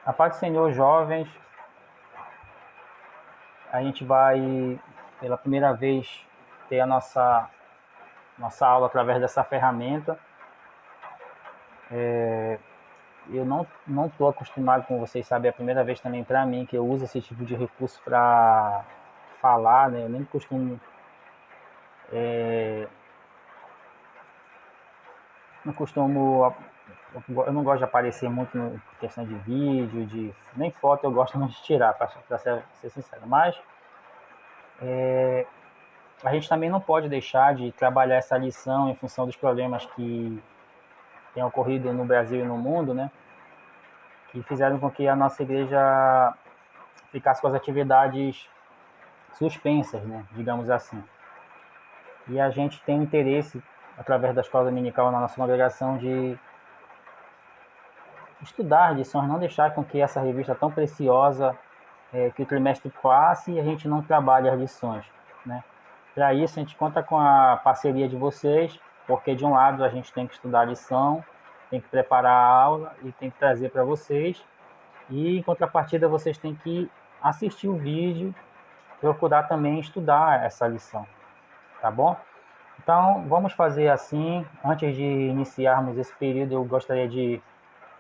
A paz do Senhor, jovens. A gente vai, pela primeira vez, ter a nossa aula através dessa ferramenta. Eu não estou acostumado, como vocês sabem, é a primeira vez também para mim que eu uso esse tipo de recurso para falar, né? Eu nem costumo... não costumo... Eu não gosto de aparecer muito em questão de vídeo, nem foto eu gosto muito de tirar, para ser sincero. Mas a gente também não pode deixar de trabalhar essa lição em função dos problemas que têm ocorrido no Brasil e no mundo, né? Que fizeram com que a nossa igreja ficasse com as atividades suspensas, né? Digamos assim. E a gente tem interesse, através da escola dominical na nossa congregação, de estudar lições, não deixar com que essa revista tão preciosa, que o trimestre passe e a gente não trabalhe as lições, né? Para isso, a gente conta com a parceria de vocês, porque de um lado a gente tem que estudar a lição, tem que preparar a aula e tem que trazer para vocês, e em contrapartida vocês têm que assistir o vídeo, procurar também estudar essa lição, tá bom? Então, vamos fazer assim. Antes de iniciarmos esse período, eu gostaria de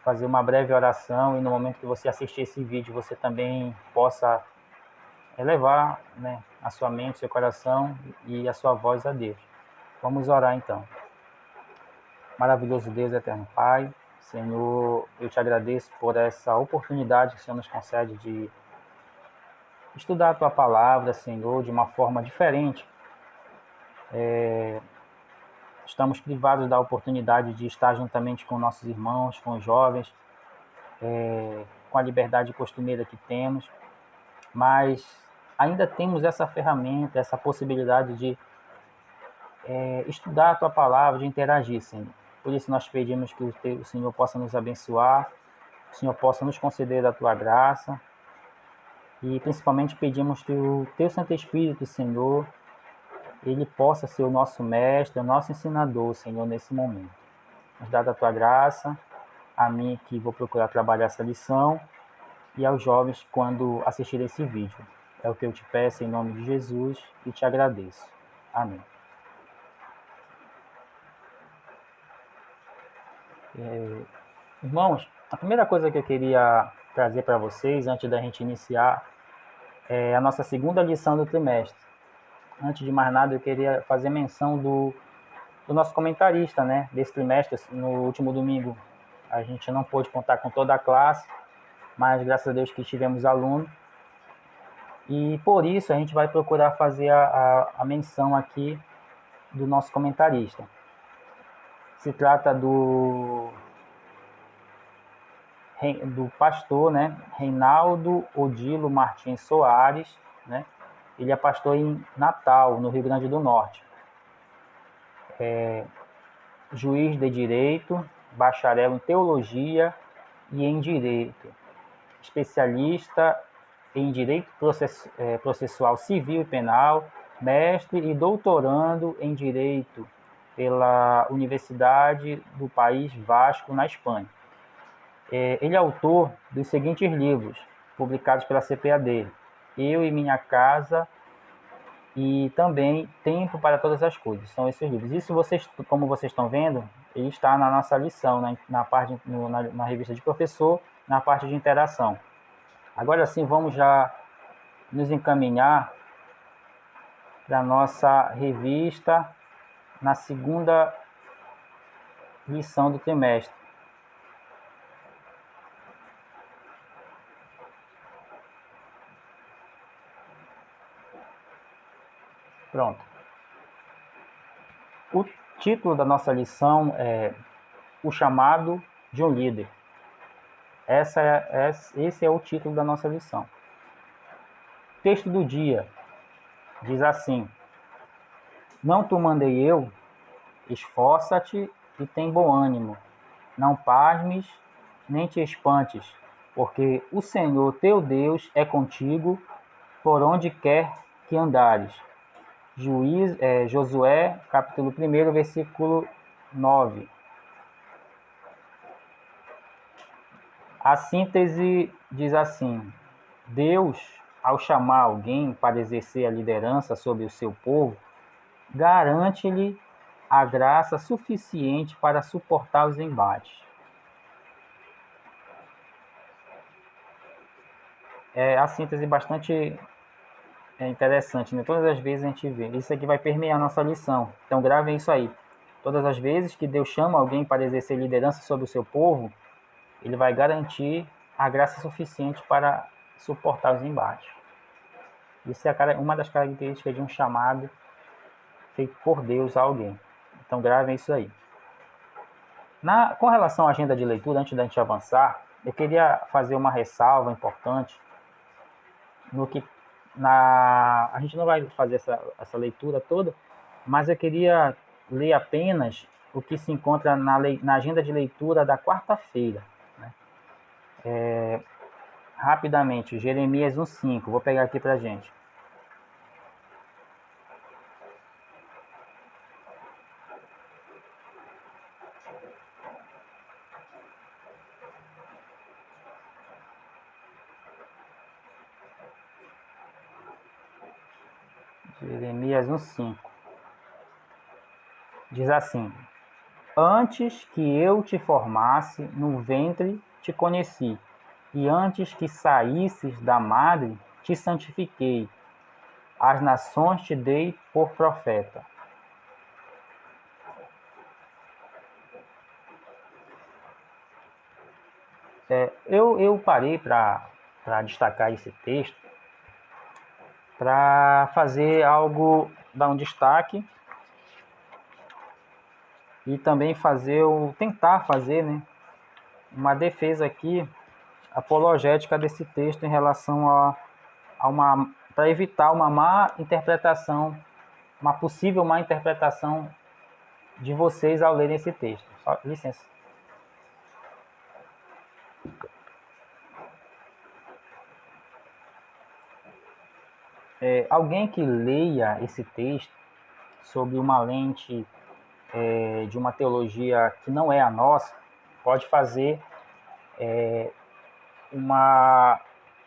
fazer uma breve oração e no momento que você assistir esse vídeo, você também possa elevar, né, a sua mente, seu coração e a sua voz a Deus. Vamos orar então. Maravilhoso Deus, eterno Pai, Senhor, eu te agradeço por essa oportunidade que o Senhor nos concede de estudar a tua palavra, Senhor, de uma forma diferente. Estamos privados da oportunidade de estar juntamente com nossos irmãos, com os jovens, com a liberdade costumeira que temos, mas ainda temos essa ferramenta, essa possibilidade de estudar a tua palavra, de interagir, Senhor. Por isso nós pedimos que o Senhor possa nos abençoar, o Senhor possa nos conceder a tua graça, e principalmente pedimos que o teu Santo Espírito, Senhor, ele possa ser o nosso mestre, o nosso ensinador, Senhor, nesse momento. Nos dá a tua graça, a mim que vou procurar trabalhar essa lição, e aos jovens quando assistirem esse vídeo. É o que eu te peço em nome de Jesus e te agradeço. Amém. Irmãos, a primeira coisa que eu queria trazer para vocês, antes da gente iniciar, é a nossa segunda lição do trimestre. Antes de mais nada, eu queria fazer menção do nosso comentarista, né, desse trimestre. No último domingo, a gente não pôde contar com toda a classe, mas graças a Deus que tivemos aluno. E por isso a gente vai procurar fazer a menção aqui do nosso comentarista. Se trata do pastor, né, Reinaldo Odilo Martins Soares, né? Ele é pastor em Natal, no Rio Grande do Norte. Juiz de Direito, bacharel em Teologia e em Direito, especialista em Direito Processual Civil e Penal, mestre e doutorando em Direito pela Universidade do País Vasco, na Espanha. Ele é autor dos seguintes livros, publicados pela CPAD: Eu e Minha Casa e também Tempo para Todas as Coisas. São esses livros. Isso, como vocês estão vendo, ele está na nossa lição, na revista de professor, na parte de interação. Agora sim, vamos já nos encaminhar para a nossa revista na segunda lição do trimestre. Pronto. O título da nossa lição é O Chamado de um Líder. Esse é o título da nossa lição. Texto do dia diz assim: Não te mandei eu, esforça-te e tem bom ânimo. Não pasmes, nem te espantes, porque o Senhor teu Deus é contigo por onde quer que andares. Josué, capítulo 1, versículo 9. A síntese diz assim: Deus, ao chamar alguém para exercer a liderança sobre o seu povo, garante-lhe a graça suficiente para suportar os embates. É a síntese bastante interessante, né? Todas as vezes a gente vê. Isso aqui vai permear a nossa lição. Então gravem isso aí. Todas as vezes que Deus chama alguém para exercer liderança sobre o seu povo, Ele vai garantir a graça suficiente para suportar os embates. Isso é uma das características de um chamado feito por Deus a alguém. Então gravem isso aí. Com relação à agenda de leitura, antes da gente avançar, eu queria fazer uma ressalva importante no que a gente não vai fazer essa leitura toda, mas eu queria ler apenas o que se encontra na agenda de leitura da quarta-feira. Né? Rapidamente, Jeremias 1,5, vou pegar aqui para a gente. Jeremias 1,5 diz assim: Antes que eu te formasse no ventre te conheci, e antes que saísses da madre te santifiquei, as nações te dei por profeta. Eu parei para destacar esse texto, para fazer algo, dar um destaque e também tentar fazer, né, uma defesa aqui apologética desse texto em relação para evitar uma má interpretação, uma possível má interpretação de vocês ao lerem esse texto. Só, licença. Alguém que leia esse texto sob uma lente de uma teologia que não é a nossa, pode fazer uma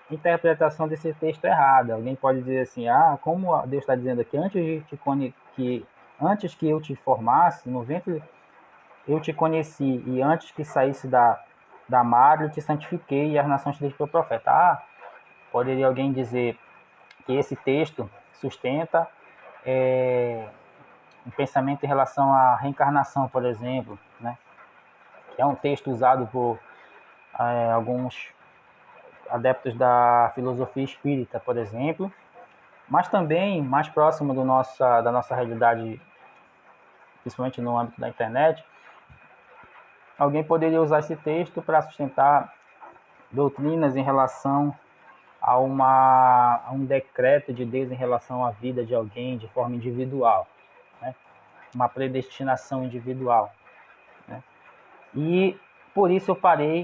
interpretação desse texto errada. Alguém pode dizer assim: como Deus está dizendo aqui, antes que eu te formasse no ventre eu te conheci, e antes que saísse da madre eu te santifiquei, e as nações te dei por profeta. Poderia alguém dizer que esse texto sustenta um pensamento em relação à reencarnação, por exemplo, né? Que é um texto usado por alguns adeptos da filosofia espírita, por exemplo, mas também mais próximo da nossa realidade, principalmente no âmbito da internet, alguém poderia usar esse texto para sustentar doutrinas em relação a um decreto de Deus em relação à vida de alguém de forma individual, né? Uma predestinação individual, né? E por isso eu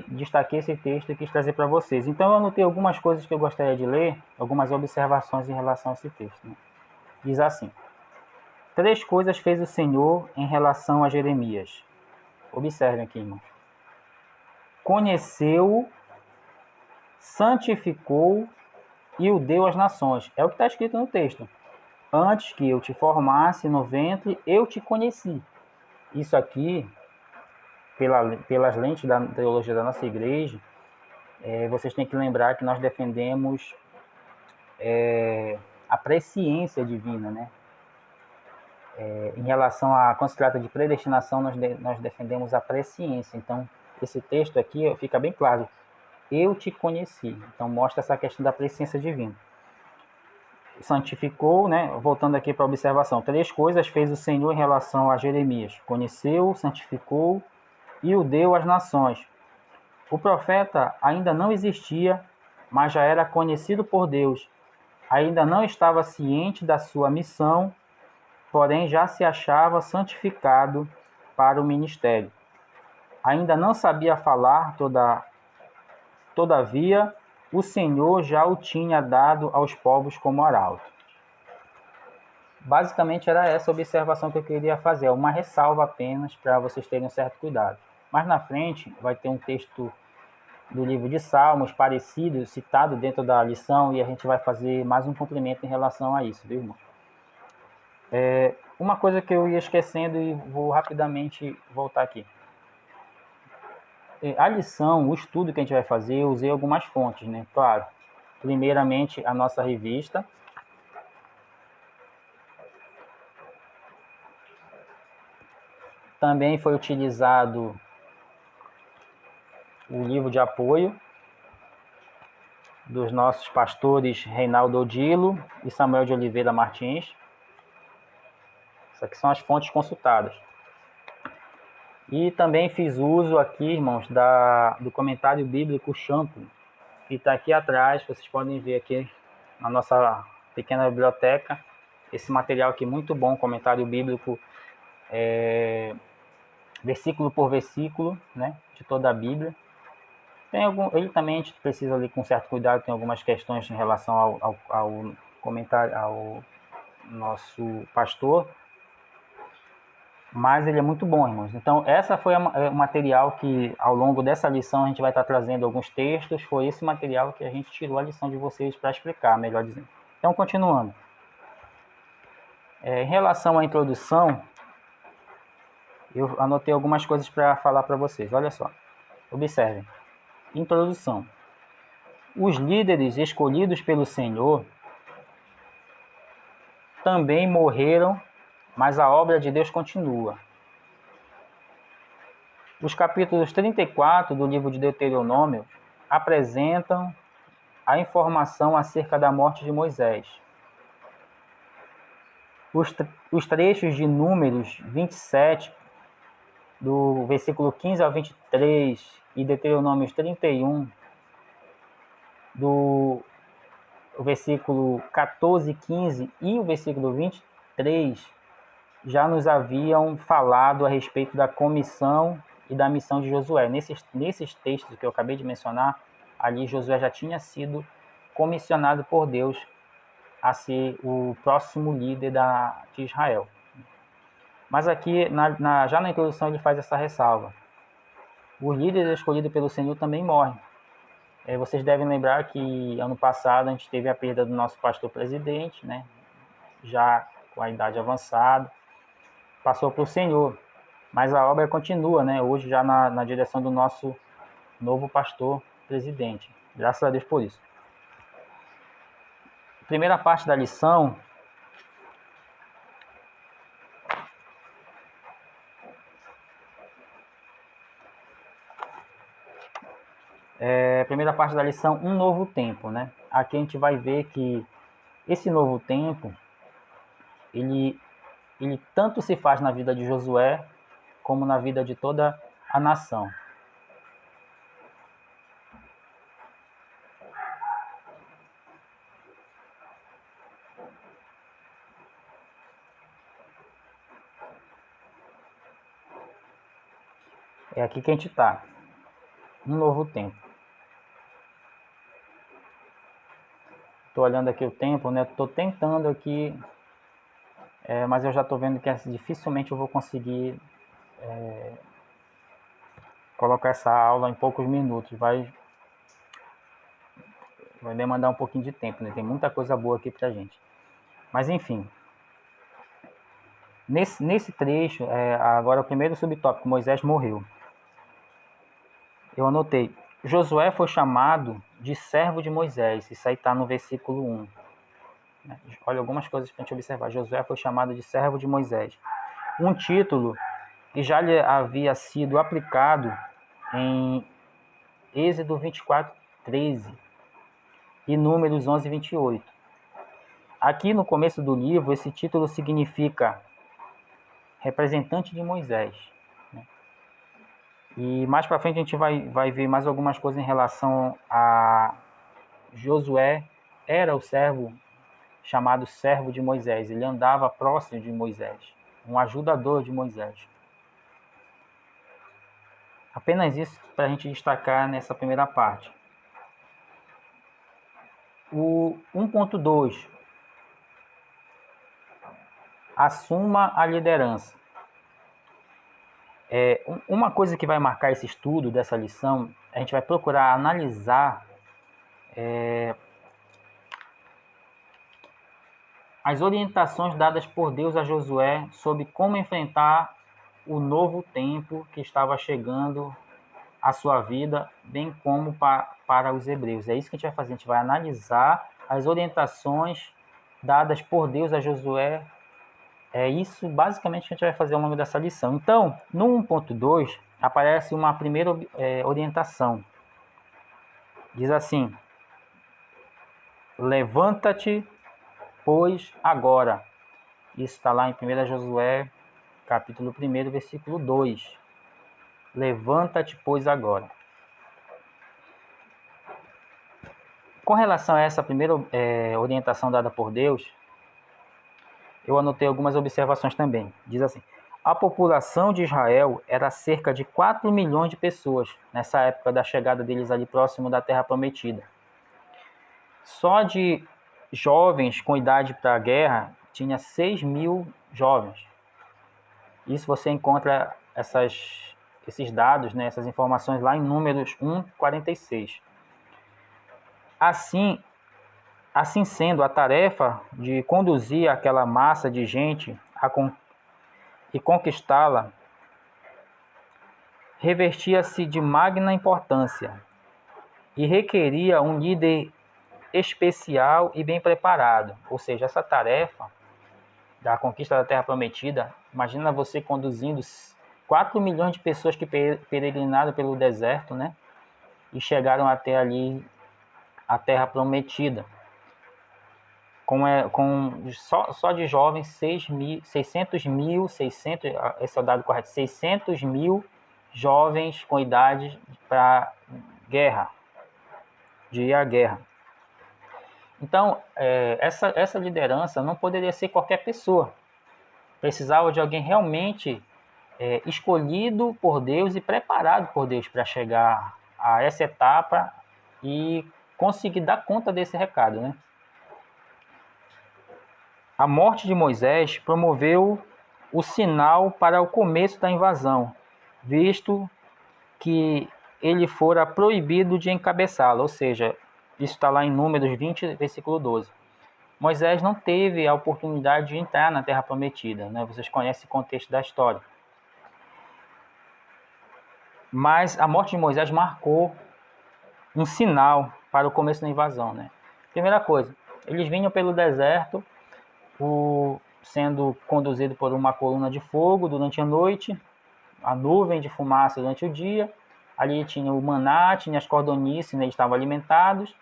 destaquei esse texto e quis trazer para vocês. Então eu anotei algumas coisas que eu gostaria de ler, algumas observações em relação a esse texto, né? Diz assim: 3 coisas fez o Senhor em relação a Jeremias. Observem aqui, irmãos. Conheceu, santificou e o deu às nações. É o que está escrito no texto. Antes que eu te formasse no ventre, eu te conheci. Isso aqui, pelas lentes da teologia da nossa igreja, vocês têm que lembrar que nós defendemos a presciência divina, né? Em relação quando se trata de predestinação, nós defendemos a presciência. Então, esse texto aqui fica bem claro. Eu te conheci. Então, mostra essa questão da presciência divina. Santificou, né? Voltando aqui para a observação. 3 coisas fez o Senhor em relação a Jeremias. Conheceu, santificou e o deu às nações. O profeta ainda não existia, mas já era conhecido por Deus. Ainda não estava ciente da sua missão, porém já se achava santificado para o ministério. Ainda não sabia falar, todavia, o Senhor já o tinha dado aos povos como arauto. Basicamente era essa observação que eu queria fazer, uma ressalva apenas para vocês terem um certo cuidado. Mas na frente vai ter um texto do livro de Salmos, parecido, citado dentro da lição, e a gente vai fazer mais um complemento em relação a isso, viu, irmão? Uma coisa que eu ia esquecendo e vou rapidamente voltar aqui. A lição, o estudo que a gente vai fazer, eu usei algumas fontes, né? Claro, primeiramente a nossa revista. Também foi utilizado o livro de apoio dos nossos pastores Reinaldo Odilo e Samuel de Oliveira Martins. Essas aqui são as fontes consultadas. E também fiz uso aqui, irmãos, do comentário bíblico Champlin, que está aqui atrás. Vocês podem ver aqui na nossa pequena biblioteca. Esse material aqui muito bom, comentário bíblico, versículo por versículo, né, de toda a Bíblia. Ele também a gente precisa ler com certo cuidado, tem algumas questões em relação ao comentário, ao nosso pastor, mas ele é muito bom, irmãos. Então, essa foi o material que, ao longo dessa lição, a gente vai estar trazendo alguns textos. Foi esse material que a gente tirou a lição de vocês para explicar, melhor dizendo. Então, continuando. Em relação à introdução, eu anotei algumas coisas para falar para vocês. Olha só, observem. Introdução. Os líderes escolhidos pelo Senhor também morreram, mas a obra de Deus continua. Os capítulos 34 do livro de Deuteronômio apresentam a informação acerca da morte de Moisés. Os trechos de Números 27, do versículo 15 ao 23, e Deuteronômio 31, do versículo 14 e 15, e o versículo 23, já nos haviam falado a respeito da comissão e da missão de Josué. Nesses textos que eu acabei de mencionar, ali Josué já tinha sido comissionado por Deus a ser o próximo líder de Israel. Mas aqui, já na introdução, ele faz essa ressalva. Os líderes escolhidos pelo Senhor também morrem. Vocês devem lembrar que ano passado a gente teve a perda do nosso pastor presidente, né? Já com a idade avançada, passou para o Senhor. Mas a obra continua, né? Hoje já na direção do nosso novo pastor presidente. Graças a Deus por isso. Primeira parte da lição. Primeira parte da lição, um novo tempo, né? Aqui a gente vai ver que esse novo tempo, ele tanto se faz na vida de Josué, como na vida de toda a nação. É aqui que a gente está. Um novo tempo. Estou olhando aqui o tempo, né? Estou tentando aqui, mas eu já estou vendo que dificilmente eu vou conseguir colocar essa aula em poucos minutos. Vai demandar um pouquinho de tempo, né? Tem muita coisa boa aqui pra gente. Mas enfim. Nesse trecho, agora o primeiro subtópico, Moisés morreu. Eu anotei. Josué foi chamado de servo de Moisés. Isso aí está no versículo 1. Olha algumas coisas para a gente observar. Josué foi chamado de servo de Moisés. Um título que já lhe havia sido aplicado em Êxodo 24, 13 e Números 11, 28. Aqui no começo do livro, esse título significa representante de Moisés. E mais para frente a gente vai ver mais algumas coisas em relação a Josué. Era o servo chamado servo de Moisés. Ele andava próximo de Moisés, um ajudador de Moisés. Apenas isso para a gente destacar nessa primeira parte. O 1.2. Assuma a liderança. Uma coisa que vai marcar esse estudo dessa lição, a gente vai procurar analisar as orientações dadas por Deus a Josué sobre como enfrentar o novo tempo que estava chegando à sua vida, bem como para os hebreus. É isso que a gente vai fazer, a gente vai analisar as orientações dadas por Deus a Josué. É isso basicamente que a gente vai fazer ao longo dessa lição. Então, no 1.2, aparece uma primeira orientação. Diz assim: levanta-te, pois agora. Isso está lá em 1 Josué, capítulo 1, versículo 2. Levanta-te, pois agora. Com relação a essa primeira orientação dada por Deus, eu anotei algumas observações também. Diz assim: a população de Israel era cerca de 4 milhões de pessoas nessa época da chegada deles ali próximo da Terra Prometida. Só de jovens com idade para a guerra tinha 6 mil jovens. Isso você encontra esses dados, né, essas informações lá em Números 1:46. Assim sendo, a tarefa de conduzir aquela massa de gente e conquistá-la revestia-se de magna importância e requeria um líder especial e bem preparado. Ou seja, essa tarefa da conquista da Terra Prometida, imagina você conduzindo 4 milhões de pessoas que peregrinaram pelo deserto, né? E chegaram até ali a Terra Prometida. Só de jovens, 600 mil, esse é o dado correto, 600 mil jovens com idade para guerra, de ir à guerra. Então, essa liderança não poderia ser qualquer pessoa. Precisava de alguém realmente escolhido por Deus e preparado por Deus para chegar a essa etapa e conseguir dar conta desse recado, né? A morte de Moisés promoveu o sinal para o começo da invasão, visto que ele fora proibido de encabeçá-la, ou seja, isso está lá em Números 20, versículo 12. Moisés não teve a oportunidade de entrar na Terra Prometida, né? Vocês conhecem o contexto da história. Mas a morte de Moisés marcou um sinal para o começo da invasão, né? Primeira coisa, eles vinham pelo deserto, sendo conduzido por uma coluna de fogo durante a noite, a nuvem de fumaça durante o dia. Ali tinha o maná, tinha as cordonices, né? Eles estavam alimentados,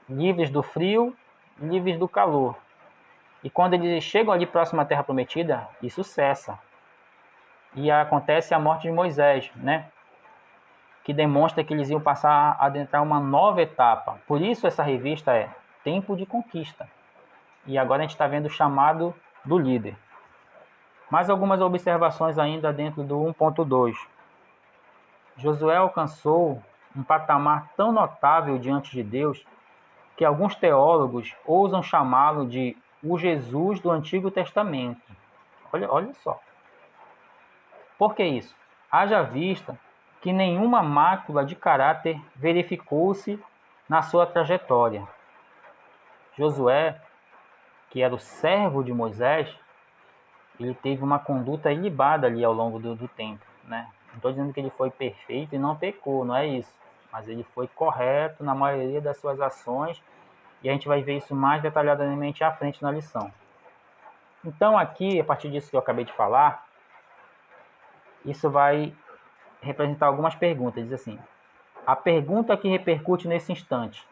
livres do frio, livres do calor. E quando eles chegam ali próximo à Terra Prometida, isso cessa. E acontece a morte de Moisés, né? Que demonstra que eles iam passar a adentrar uma nova etapa. Por isso essa revista é Tempo de Conquista. E agora a gente está vendo o chamado do líder. Mais algumas observações ainda dentro do 1.2. Josué alcançou um patamar tão notável diante de Deus que alguns teólogos ousam chamá-lo de o Jesus do Antigo Testamento. Olha só. Por que isso? Haja vista que nenhuma mácula de caráter verificou-se na sua trajetória. Josué, que era o servo de Moisés, ele teve uma conduta ilibada ali ao longo do tempo, né? Não estou dizendo que ele foi perfeito e não pecou, não é isso. Mas ele foi correto na maioria das suas ações e a gente vai ver isso mais detalhadamente à frente na lição. Então aqui, a partir disso que eu acabei de falar, isso vai representar algumas perguntas. Diz assim: a pergunta que repercute nesse instante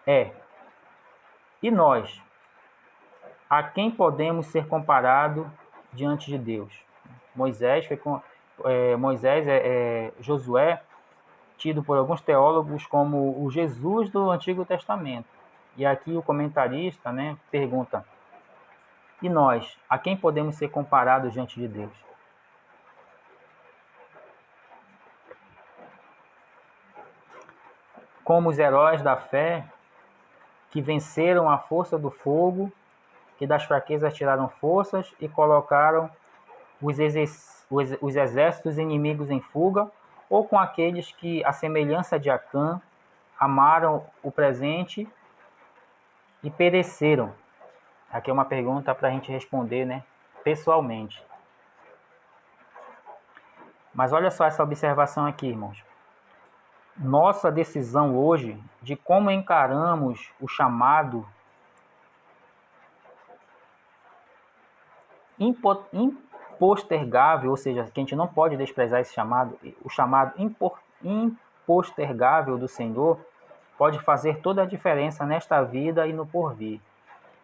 é: e nós? A quem podemos ser comparados diante de Deus? Josué, tido por alguns teólogos como o Jesus do Antigo Testamento. E aqui o comentarista, né, pergunta: e nós? A quem podemos ser comparados diante de Deus? Como os heróis da fé que venceram a força do fogo, que das fraquezas tiraram forças e colocaram os os exércitos inimigos em fuga, ou com aqueles que, à semelhança de Acã, amaram o presente e pereceram? Aqui é uma pergunta para a gente responder, né, pessoalmente. Mas olha só essa observação aqui, irmãos. Nossa decisão hoje de como encaramos o chamado impostergável, ou seja, que a gente não pode desprezar esse chamado, o chamado impostergável do Senhor, pode fazer toda a diferença nesta vida e no porvir.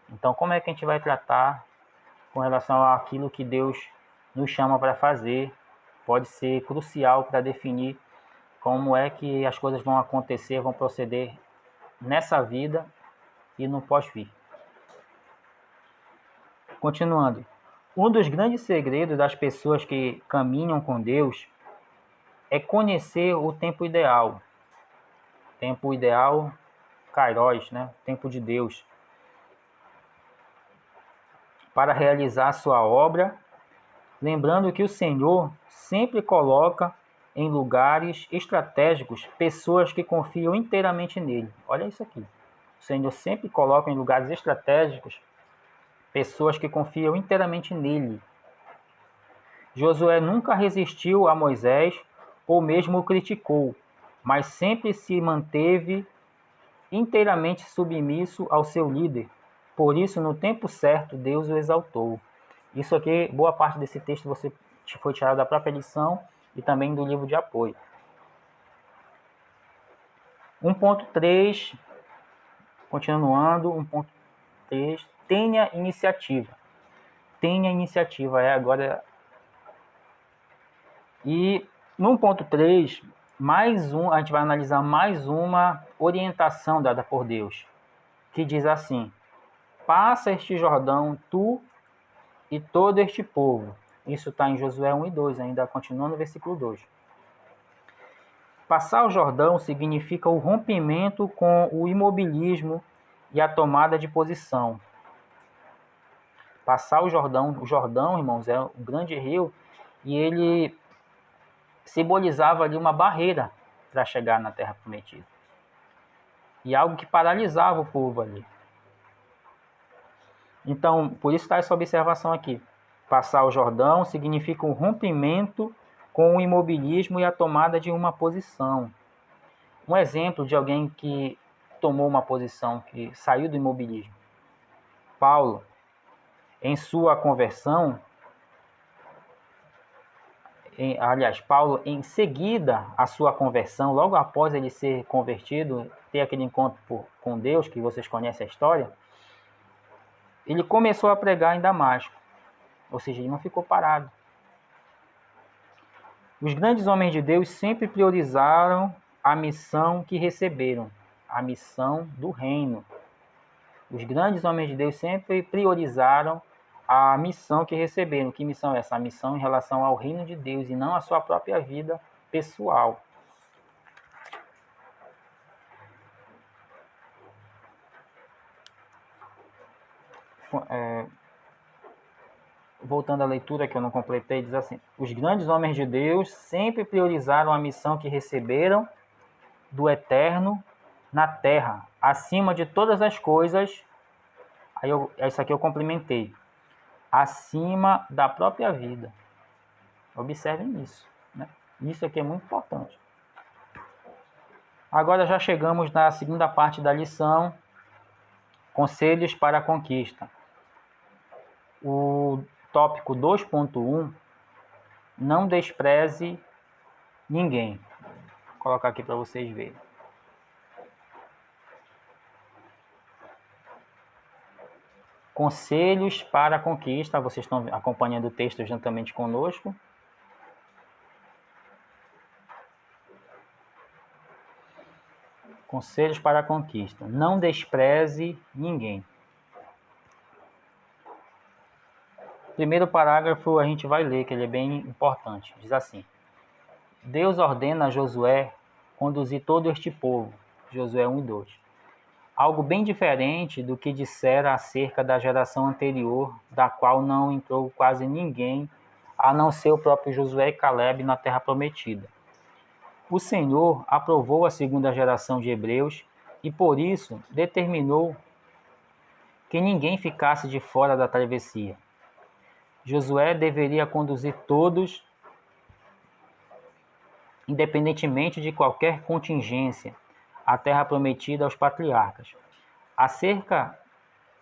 Então, como é que a gente vai tratar com relação àquilo que Deus nos chama para fazer? Pode ser crucial para definir como é que as coisas vão acontecer, vão proceder nessa vida e no pós-vir. Continuando. Um dos grandes segredos das pessoas que caminham com Deus é conhecer o tempo ideal. Tempo ideal, Kairos, né? Tempo de Deus. Para realizar a sua obra, lembrando que o Senhor sempre coloca em lugares estratégicos pessoas que confiam inteiramente nele. Olha isso aqui. O Senhor sempre coloca em lugares estratégicos pessoas que confiam inteiramente nele. Josué nunca resistiu a Moisés ou mesmo o criticou, mas sempre se manteve inteiramente submisso ao seu líder. Por isso, no tempo certo, Deus o exaltou. Isso aqui, boa parte desse texto foi tirado da própria lição e também do livro de apoio. 1.3, continuando, 1.3, tenha iniciativa. Tenha iniciativa, agora. E no 1.3, a gente vai analisar mais uma orientação dada por Deus, que diz assim: passa este Jordão, tu e todo este povo. Isso está em Josué 1 e 2, ainda continua no versículo 2. Passar o Jordão significa o rompimento com o imobilismo e a tomada de posição. Passar o Jordão, irmãos, é um grande rio, e ele simbolizava ali uma barreira para chegar na Terra Prometida. E algo que paralisava o povo ali. Então, por isso está essa observação aqui. Passar o Jordão significa um rompimento com o imobilismo e a tomada de uma posição. Um exemplo de alguém que tomou uma posição, que saiu do imobilismo. Paulo, em sua conversão, Paulo, em seguida à sua conversão, logo após ele ser convertido, ter aquele encontro com Deus, que vocês conhecem a história, ele começou a pregar em Damasco. Ou seja, ele não ficou parado. Os grandes homens de Deus sempre priorizaram a missão que receberam, a missão do reino. Os grandes homens de Deus sempre priorizaram a missão que receberam. Que missão é essa? A missão em relação ao reino de Deus e não a sua própria vida pessoal. Voltando à leitura que eu não completei, diz assim: os grandes homens de Deus sempre priorizaram a missão que receberam do Eterno na terra, acima de todas as coisas. Isso aqui eu complementei. Acima da própria vida. Observem isso, né? Isso aqui é muito importante. Agora já chegamos na segunda parte da lição, conselhos para a conquista. O tópico 2.1, não despreze ninguém. Vou colocar aqui para vocês verem. Conselhos para a conquista. Vocês estão acompanhando o texto juntamente conosco. Conselhos para a conquista. Não despreze ninguém. Primeiro parágrafo a gente vai ler, que ele é bem importante. Diz assim: Deus ordena a Josué conduzir todo este povo. Josué 1 e 2. Algo bem diferente do que dissera acerca da geração anterior, da qual não entrou quase ninguém a não ser o próprio Josué e Caleb na terra prometida. O Senhor aprovou a segunda geração de hebreus e por isso determinou que ninguém ficasse de fora da travessia. Josué deveria conduzir todos, independentemente de qualquer contingência, à terra prometida aos patriarcas.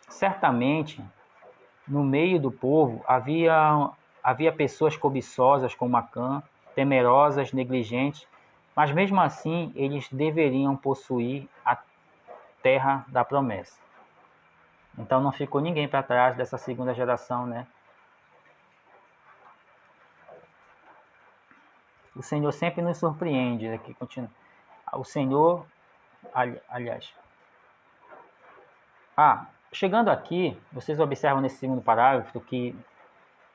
Certamente, no meio do povo havia pessoas cobiçosas como Acã, temerosas, negligentes, mas mesmo assim eles deveriam possuir a terra da promessa. Então não ficou ninguém para trás dessa segunda geração, né? O Senhor sempre nos surpreende. Aqui continua. O Senhor, aliás. Chegando aqui, vocês observam nesse segundo parágrafo que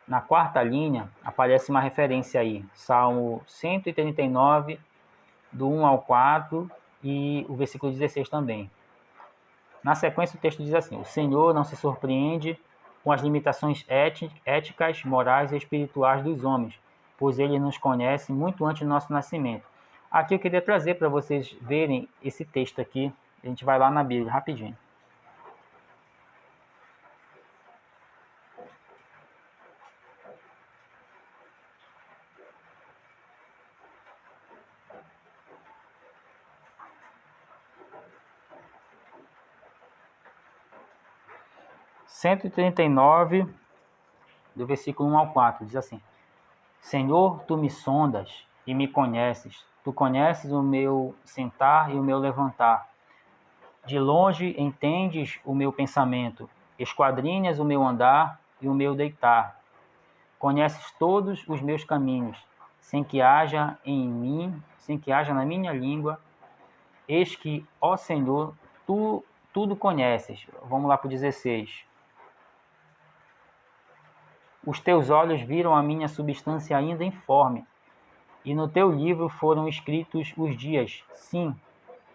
na quarta linha aparece uma referência aí. Salmo 139, do 1 ao 4 e o versículo 16 também. Na sequência o texto diz assim: o Senhor não se surpreende com as limitações éticas, morais e espirituais dos homens, pois Ele nos conhece muito antes do nosso nascimento. Aqui eu queria trazer para vocês verem esse texto aqui. A gente vai lá na Bíblia, rapidinho. Cento e 139, do versículo 1 ao 4, diz assim: Senhor, tu me sondas e me conheces. Tu conheces o meu sentar e o meu levantar. De longe entendes o meu pensamento. Esquadrinhas o meu andar e o meu deitar. Conheces todos os meus caminhos, sem que haja na minha língua. Eis que, ó Senhor, tu tudo conheces. Vamos lá para o 16. Os teus olhos viram a minha substância ainda informe, e no teu livro foram escritos os dias, sim,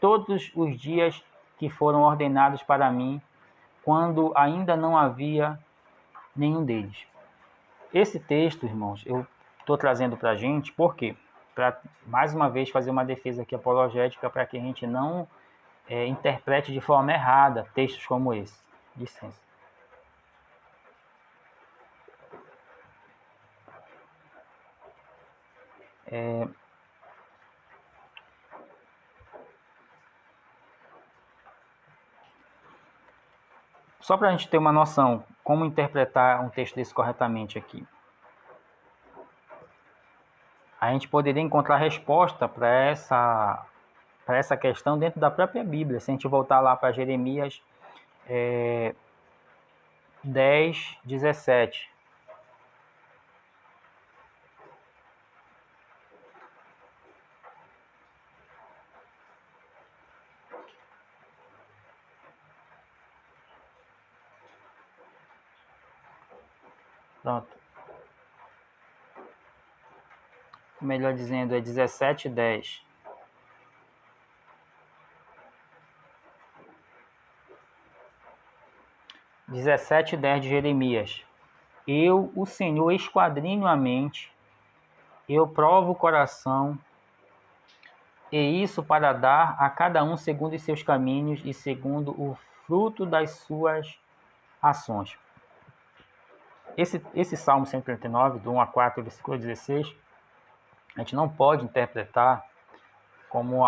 todos os dias que foram ordenados para mim, quando ainda não havia nenhum deles. Esse texto, irmãos, eu estou trazendo para a gente, por quê? Para, mais uma vez, fazer uma defesa aqui apologética para que a gente não interprete de forma errada textos como esse. Licença. Só para a gente ter uma noção, como interpretar um texto desse corretamente aqui. A gente poderia encontrar resposta para essa questão dentro da própria Bíblia. Se a gente voltar lá para Jeremias 10, 17. Pronto. Melhor dizendo, é 17, 10. – 17:10 de Jeremias. Eu, o Senhor, esquadrinho a mente, eu provo o coração, e isso para dar a cada um segundo os seus caminhos e segundo o fruto das suas ações. Esse Salmo 139, do 1 a 4, versículo 16, a gente não pode interpretar como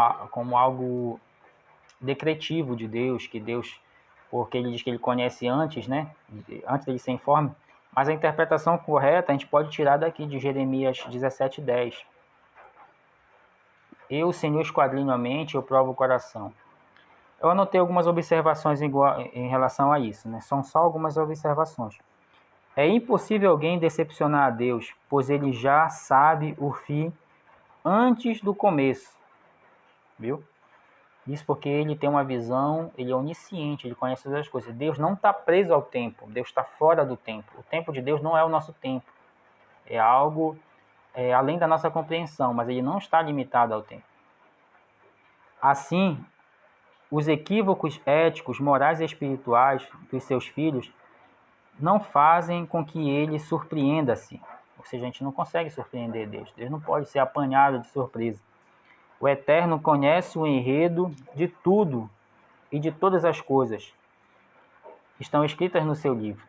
algo decretivo de Deus, porque ele diz que ele conhece antes, né? Antes dele ser informe. Mas a interpretação correta a gente pode tirar daqui de Jeremias 17:10. Eu, o Senhor, esquadrinho a mente, eu provo o coração. Eu anotei algumas observações em relação a isso, né? São só algumas observações. É impossível alguém decepcionar a Deus, pois ele já sabe o fim antes do começo. Viu? Isso porque ele tem uma visão, ele é onisciente, ele conhece todas as coisas. Deus não está preso ao tempo, Deus está fora do tempo. O tempo de Deus não é o nosso tempo. É algo além da nossa compreensão, mas ele não está limitado ao tempo. Assim, os equívocos éticos, morais e espirituais dos seus filhos não fazem com que ele surpreenda-se. Ou seja, a gente não consegue surpreender Deus. Deus não pode ser apanhado de surpresa. O Eterno conhece o enredo de tudo e de todas as coisas que estão escritas no seu livro.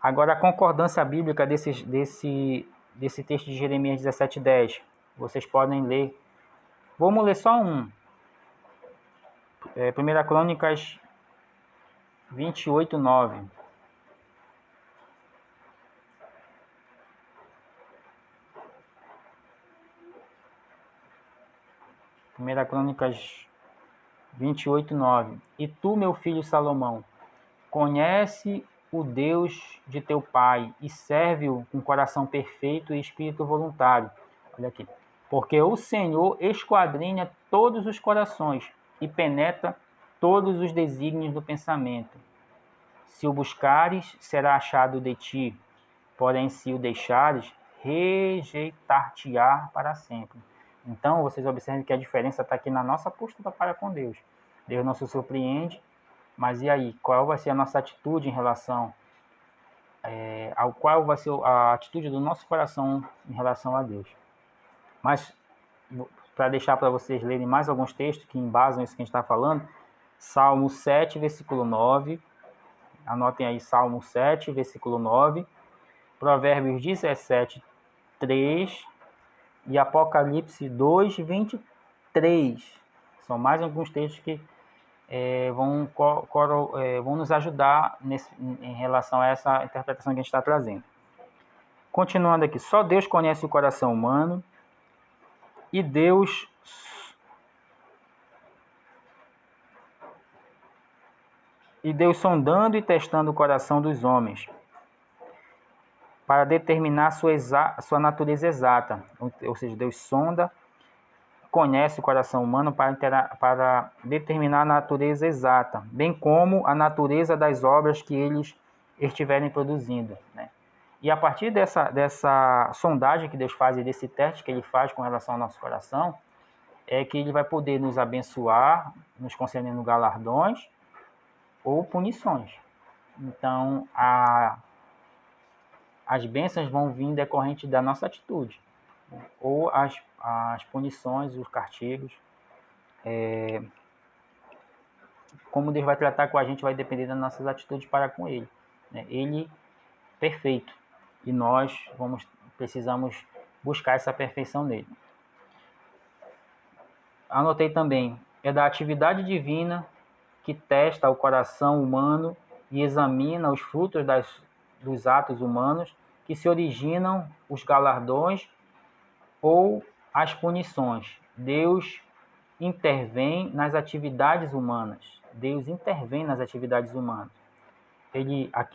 Agora, a concordância bíblica desse texto de Jeremias 17:10. Vocês podem ler. Vamos ler só um. 1 Crônicas 28:9. 1 Crônicas 28:9. E tu, meu filho Salomão, conhece o Deus de teu pai e serve-o com coração perfeito e espírito voluntário. Olha aqui. Porque o Senhor esquadrinha todos os corações e penetra todos os desígnios do pensamento. Se o buscares, será achado de ti. Porém, se o deixares, rejeitar-te-á para sempre. Então, vocês observem que a diferença está aqui na nossa postura para com Deus. Deus não se surpreende, mas e aí? Qual vai ser a nossa atitude em relação ao qual vai ser a atitude do nosso coração em relação a Deus? Mas, para deixar para vocês lerem mais alguns textos que embasam isso que a gente está falando, Salmo 7, versículo 9. Anotem aí Salmo 7, versículo 9. Provérbios 17, 3 e Apocalipse 2, 23. São mais alguns textos que vão nos ajudar em relação a essa interpretação que a gente está trazendo. Continuando aqui, só Deus conhece o coração humano e Deus sondando e testando o coração dos homens para determinar sua natureza exata. Ou seja, Deus sonda, conhece o coração humano para determinar a natureza exata, bem como a natureza das obras que eles estiverem produzindo, né? E a partir dessa sondagem que Deus faz e desse teste que Ele faz com relação ao nosso coração, é que Ele vai poder nos abençoar, nos concedendo galardões ou punições. Então, as bênçãos vão vir decorrente da nossa atitude, ou as punições, os castigos. Como Deus vai tratar com a gente vai depender das nossas atitudes para com Ele, né? Ele perfeito, e nós precisamos buscar essa perfeição nele. Anotei também, é da atividade divina que testa o coração humano e examina os frutos dos atos humanos que se originam os galardões ou as punições. Deus intervém nas atividades humanas. Deus intervém nas atividades humanas.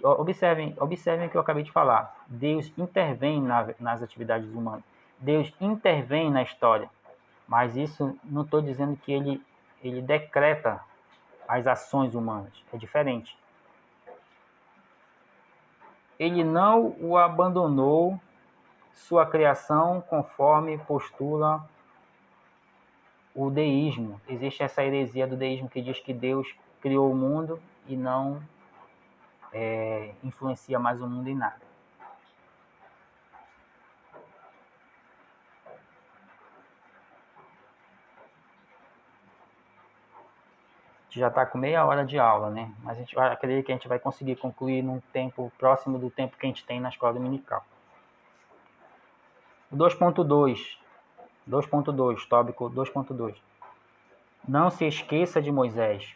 Observem o que eu acabei de falar. Deus intervém nas atividades humanas. Deus intervém na história. Mas isso não estou dizendo que ele decreta as ações humanas. É diferente. Ele não o abandonou sua criação conforme postula o deísmo. Existe essa heresia do deísmo que diz que Deus criou o mundo e não influencia mais o mundo em nada. A gente já está com meia hora de aula, né? Mas acredito que a gente vai conseguir concluir num tempo próximo do tempo que a gente tem na escola dominical. 2.2, tópico 2.2. Não se esqueça de Moisés.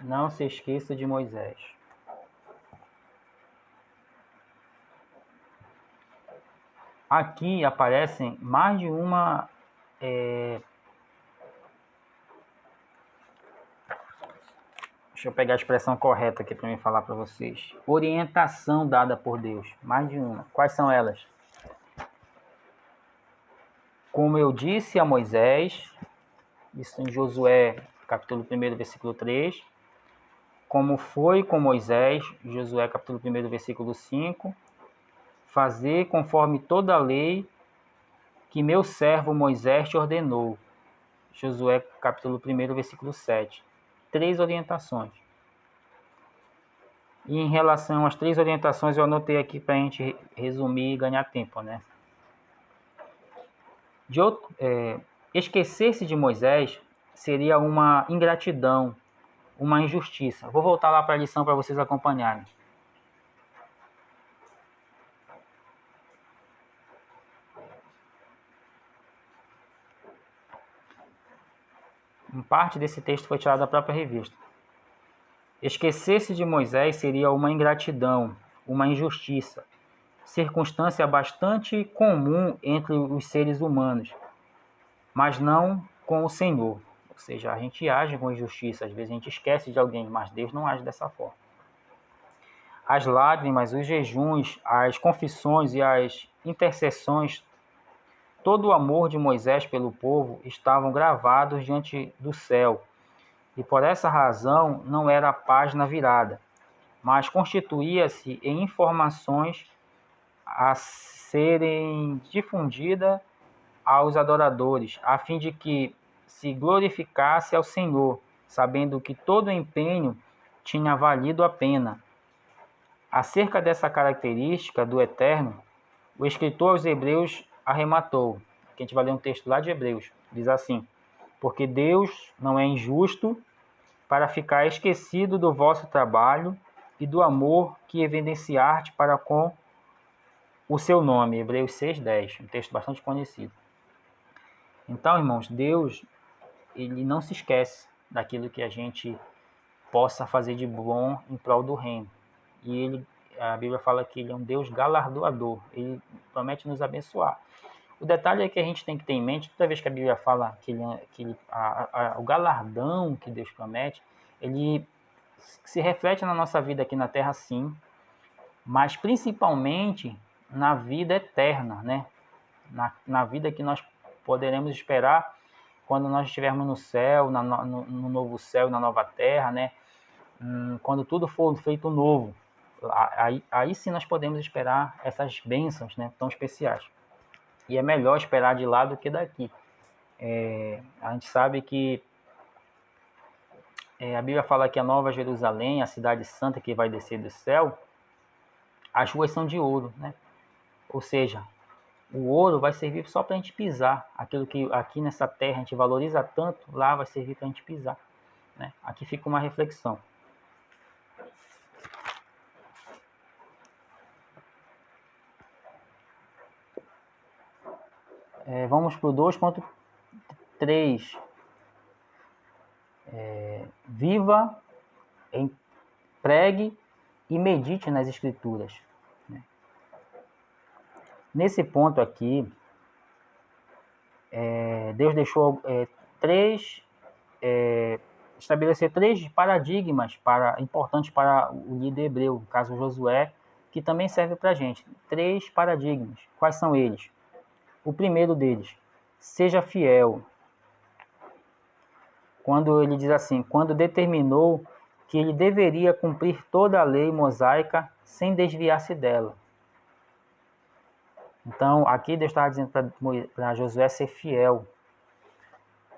Não se esqueça de Moisés. Aqui aparecem mais de uma deixa eu pegar a expressão correta aqui para mim falar para vocês. Orientação dada por Deus. Mais de uma. Quais são elas? Como eu disse a Moisés, isso em Josué, capítulo 1, versículo 3. Como foi com Moisés, Josué, capítulo 1, versículo 5. Fazer conforme toda a lei que meu servo Moisés te ordenou. Josué, capítulo 1, versículo 7. 3 orientações. E em relação às 3 orientações, eu anotei aqui para a gente resumir e ganhar tempo, né? Esquecer-se de Moisés seria uma ingratidão, uma injustiça. Vou voltar lá para a lição para vocês acompanharem. Em parte desse texto foi tirado da própria revista. Esquecer-se de Moisés seria uma ingratidão, uma injustiça, circunstância bastante comum entre os seres humanos, mas não com o Senhor. Ou seja, a gente age com injustiça, às vezes a gente esquece de alguém, mas Deus não age dessa forma. As lágrimas, os jejuns, as confissões e as intercessões, todo o amor de Moisés pelo povo estavam gravados diante do céu, e por essa razão não era a página virada, mas constituía-se em informações a serem difundidas aos adoradores, a fim de que se glorificasse ao Senhor, sabendo que todo empenho tinha valido a pena. Acerca dessa característica do Eterno, o escritor aos Hebreus arrematou. Aqui a gente vai ler um texto lá de Hebreus. Diz assim: porque Deus não é injusto para ficar esquecido do vosso trabalho e do amor que evidenciaste para com o seu nome. Hebreus 6:10, um texto bastante conhecido. Então, irmãos, Deus, ele não se esquece daquilo que a gente possa fazer de bom em prol do reino. E a Bíblia fala que ele é um Deus galardoador, ele promete nos abençoar. O detalhe é que a gente tem que ter em mente, toda vez que a Bíblia fala que o galardão que Deus promete, ele se reflete na nossa vida aqui na Terra, sim, mas principalmente na vida eterna, né? Na vida que nós poderemos esperar quando nós estivermos no céu, no novo céu, na nova terra, né? Quando tudo for feito novo, aí sim nós podemos esperar essas bênçãos, né, tão especiais. E é melhor esperar de lá do que daqui. A gente sabe que a Bíblia fala que a Nova Jerusalém, a cidade santa que vai descer do céu, as ruas são de ouro, né? Ou seja, o ouro vai servir só para a gente pisar. Aquilo que aqui nessa terra a gente valoriza tanto, lá vai servir para a gente pisar, né? Aqui fica uma reflexão. Vamos para o 2.3. Viva, pregue e medite nas Escrituras. Nesse ponto aqui, Deus deixou estabelecer 3 paradigmas importantes para o líder hebreu, no caso Josué, que também serve para a gente. 3 paradigmas. Quais são eles? O primeiro deles, seja fiel. Quando ele diz assim, quando determinou que ele deveria cumprir toda a lei mosaica sem desviar-se dela. Então, aqui Deus estava dizendo para Josué ser fiel.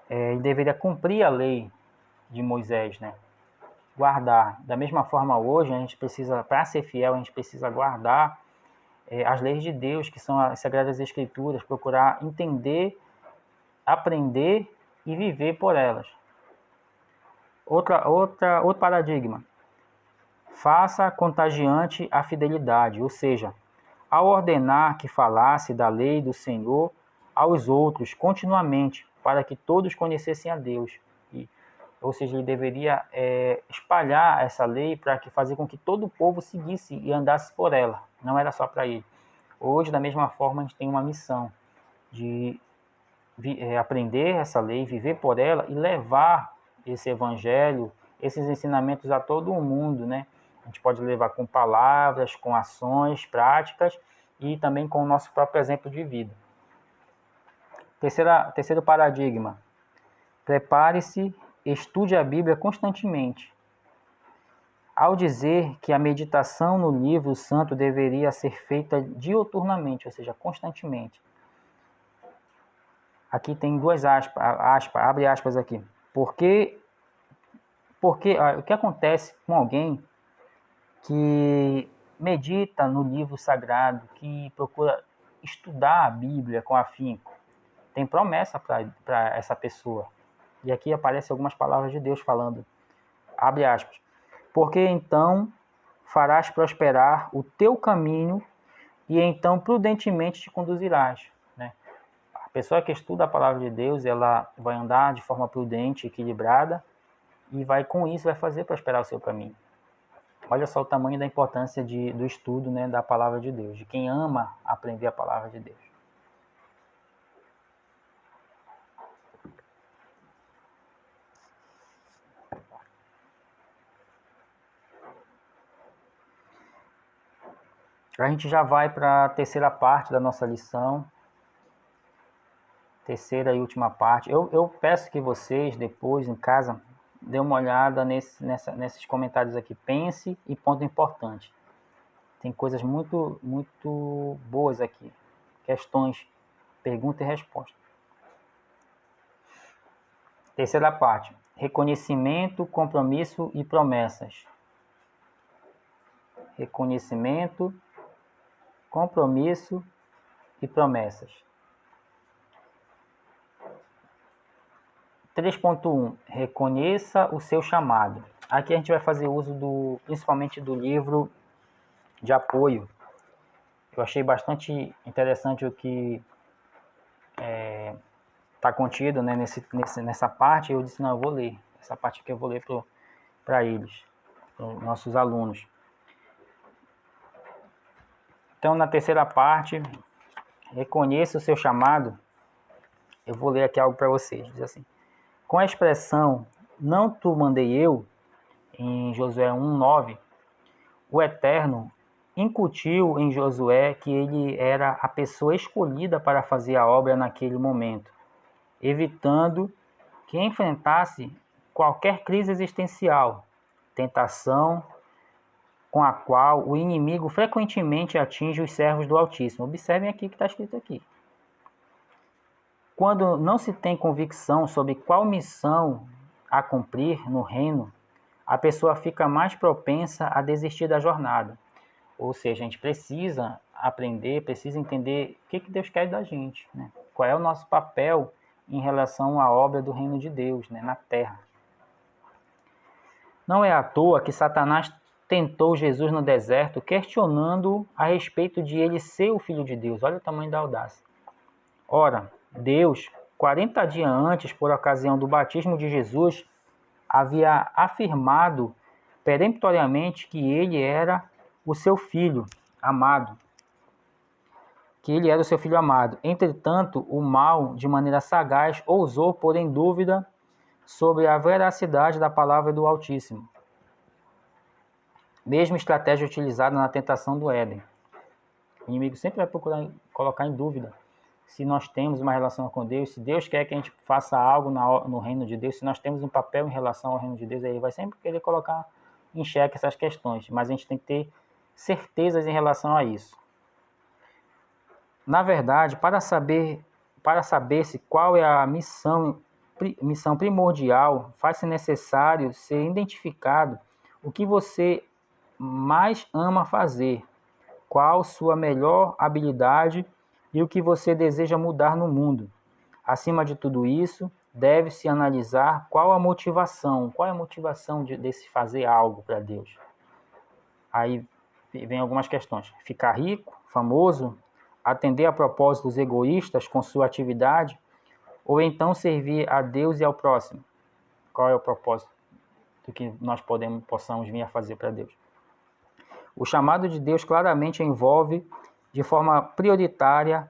Ele deveria cumprir a lei de Moisés, né? Guardar. Da mesma forma, hoje, a gente precisa, para ser fiel, a gente precisa guardar as leis de Deus, que são as Sagradas Escrituras, procurar entender, aprender e viver por elas. Outro paradigma. Faça contagiante a fidelidade, ou seja, ao ordenar que falasse da lei do Senhor aos outros continuamente, para que todos conhecessem a Deus. Ou seja, ele deveria espalhar essa lei para fazer com que todo o povo seguisse e andasse por ela. Não era só para ele. Hoje, da mesma forma, a gente tem uma missão de aprender essa lei, viver por ela e levar esse evangelho, esses ensinamentos a todo o mundo, né? A gente pode levar com palavras, com ações práticas e também com o nosso próprio exemplo de vida. Terceiro paradigma. Prepare-se, estude a Bíblia constantemente. Ao dizer que a meditação no livro santo deveria ser feita diuturnamente, ou seja, constantemente. Aqui tem 2 aspas, abre aspas aqui. Porque Porque o que acontece com alguém que medita no livro sagrado, que procura estudar a Bíblia com afinco, tem promessa para essa pessoa. E aqui aparecem algumas palavras de Deus falando, abre aspas, porque então farás prosperar o teu caminho e então prudentemente te conduzirás. Né? A pessoa que estuda a palavra de Deus, ela vai andar de forma prudente, equilibrada, e com isso vai fazer prosperar o seu caminho. Olha só o tamanho da importância do estudo, né, da palavra de Deus, de quem ama aprender a palavra de Deus. A gente já vai para a terceira parte da nossa lição. Terceira e última parte. Eu peço que vocês, depois, em casa, dêem uma olhada nesses comentários aqui. Pense e ponto importante. Tem coisas muito, muito boas aqui. Questões, pergunta e resposta. Terceira parte. Reconhecimento, compromisso e promessas. Reconhecimento, compromisso e promessas. 3.1. Reconheça o seu chamado. Aqui a gente vai fazer uso principalmente do livro de apoio. Eu achei bastante interessante o que está contido, né, nessa parte. Eu disse, não, eu vou ler. Essa parte aqui eu vou ler para eles, para os nossos alunos. Então, na terceira parte, reconheça o seu chamado. Eu vou ler aqui algo para vocês. Diz assim: com a expressão, não tu mandei eu, em Josué 1:9, o Eterno incutiu em Josué que ele era a pessoa escolhida para fazer a obra naquele momento, evitando que enfrentasse qualquer crise existencial, tentação com a qual o inimigo frequentemente atinge os servos do Altíssimo. Observem aqui o que está escrito aqui. Quando não se tem convicção sobre qual missão a cumprir no reino, a pessoa fica mais propensa a desistir da jornada. Ou seja, a gente precisa aprender, precisa entender o que Deus quer da gente, né? Qual é o nosso papel em relação à obra do reino de Deus, né, na terra. Não é à toa que Satanás tentou Jesus no deserto, questionando a respeito de ele ser o Filho de Deus. Olha o tamanho da audácia. Ora, Deus, 40 dias antes, por ocasião do batismo de Jesus, havia afirmado peremptoriamente que ele era o seu filho amado. Entretanto, o mal, de maneira sagaz, ousou pôr em dúvida sobre a veracidade da palavra do Altíssimo. Mesma estratégia utilizada na tentação do Éden. O inimigo sempre vai procurar colocar em dúvida se nós temos uma relação com Deus, se Deus quer que a gente faça algo no reino de Deus, se nós temos um papel em relação ao reino de Deus, aí ele vai sempre querer colocar em xeque essas questões, mas a gente tem que ter certezas em relação a isso. Na verdade, para saber-se qual é a missão primordial, faz-se necessário ser identificado o que você mais ama fazer, qual sua melhor habilidade e o que você deseja mudar no mundo. Acima de tudo isso, deve-se analisar qual é a motivação desse fazer algo para Deus. Aí vem algumas questões. Ficar rico, famoso, atender a propósitos egoístas com sua atividade, ou então servir a Deus e ao próximo. Qual é o propósito do que nós possamos vir a fazer para Deus? O chamado de Deus claramente envolve, de forma prioritária,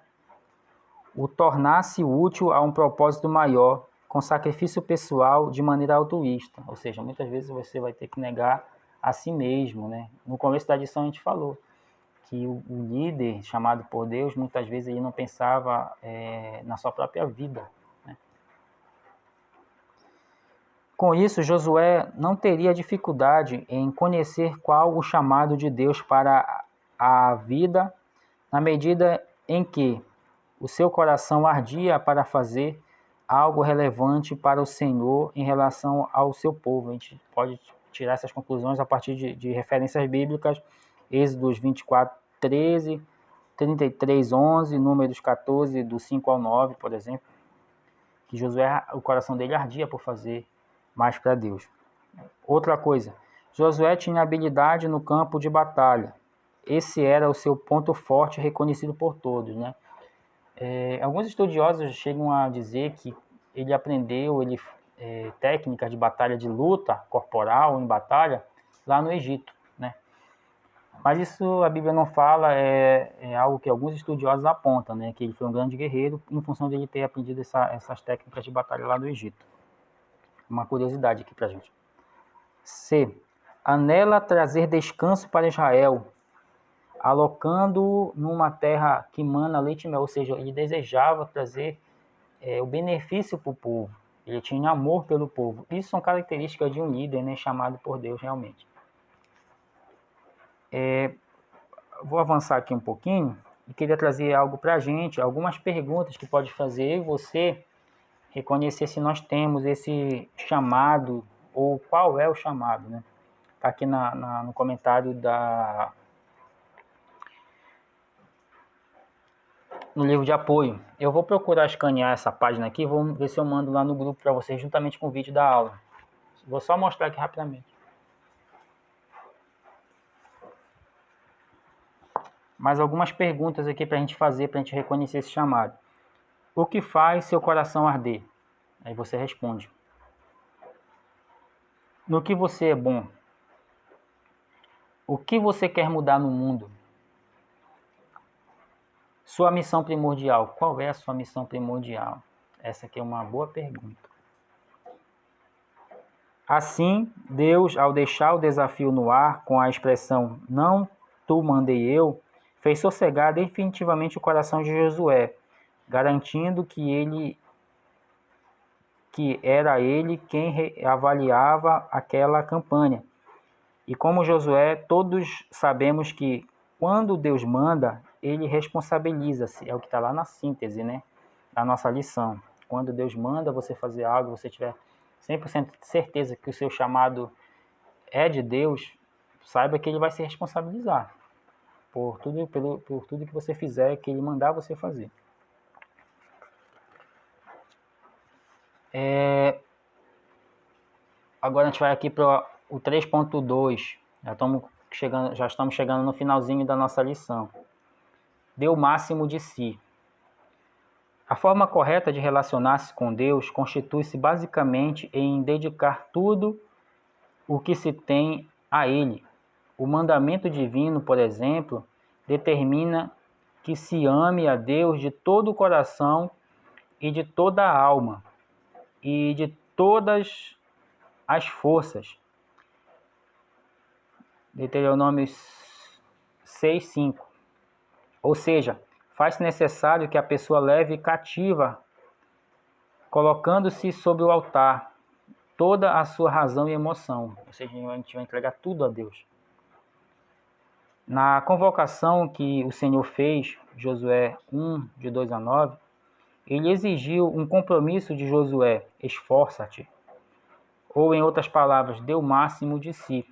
o tornar-se útil a um propósito maior, com sacrifício pessoal de maneira altruísta. Ou seja, muitas vezes você vai ter que negar a si mesmo, né? No começo da lição a gente falou que o líder chamado por Deus, muitas vezes ele não pensava na sua própria vida. Né? Com isso, Josué não teria dificuldade em conhecer qual o chamado de Deus para a vida, na medida em que o seu coração ardia para fazer algo relevante para o Senhor em relação ao seu povo. A gente pode tirar essas conclusões a partir de referências bíblicas, Êxodos 24, 13, 33, 11, Números 14, do 5 ao 9, por exemplo, que Josué, o coração dele ardia por fazer mais para Deus. Outra coisa, Josué tinha habilidade no campo de batalha. Esse era o seu ponto forte, reconhecido por todos, né? Alguns estudiosos chegam a dizer que ele aprendeu técnicas de batalha, de luta corporal em batalha, lá no Egito, né? Mas isso a Bíblia não fala, é algo que alguns estudiosos apontam, né? Que ele foi um grande guerreiro em função de ele ter aprendido essas técnicas de batalha lá do Egito. Uma curiosidade aqui pra gente. C. Anela trazer descanso para Israel, alocando-o numa terra que mana leite e mel, ou seja, ele desejava trazer o benefício para o povo, ele tinha amor pelo povo. Isso são características de um líder, né, chamado por Deus realmente. Vou avançar aqui um pouquinho e queria trazer algo para a gente, algumas perguntas que pode fazer você reconhecer se nós temos esse chamado ou qual é o chamado, né? Está aqui no comentário no livro de apoio. Eu vou procurar escanear essa página aqui, vou ver se eu mando lá no grupo para vocês, juntamente com o vídeo da aula. Vou só mostrar aqui rapidamente. Mais algumas perguntas aqui para a gente fazer, para a gente reconhecer esse chamado. O que faz seu coração arder? Aí você responde. No que você é bom? O que você quer mudar no mundo? Sua missão primordial. Qual é a sua missão primordial? Essa aqui é uma boa pergunta. Assim, Deus, ao deixar o desafio no ar com a expressão não tu mandei eu, fez sossegar definitivamente o coração de Josué, garantindo que era ele quem avaliava aquela campanha. E como Josué, todos sabemos que quando Deus manda, ele responsabiliza-se. É o que está lá na síntese, né, da nossa lição. Quando Deus manda você fazer algo, você tiver 100% de certeza que o seu chamado é de Deus, saiba que ele vai se responsabilizar por tudo que você fizer, que ele mandar você fazer. Agora a gente vai aqui para o 3.2. Já estamos chegando no finalzinho da nossa lição. Dê o máximo de si. A forma correta de relacionar-se com Deus constitui-se basicamente em dedicar tudo o que se tem a Ele. O mandamento divino, por exemplo, determina que se ame a Deus de todo o coração e de toda a alma e de todas as forças. Deuteronômio 6:5. Ou seja, faz necessário que a pessoa leve cativa, colocando-se sobre o altar, toda a sua razão e emoção. Ou seja, a gente vai entregar tudo a Deus. Na convocação que o Senhor fez, Josué 1, de 2 a 9, ele exigiu um compromisso de Josué: esforça-te. Ou, em outras palavras, dê o máximo de si.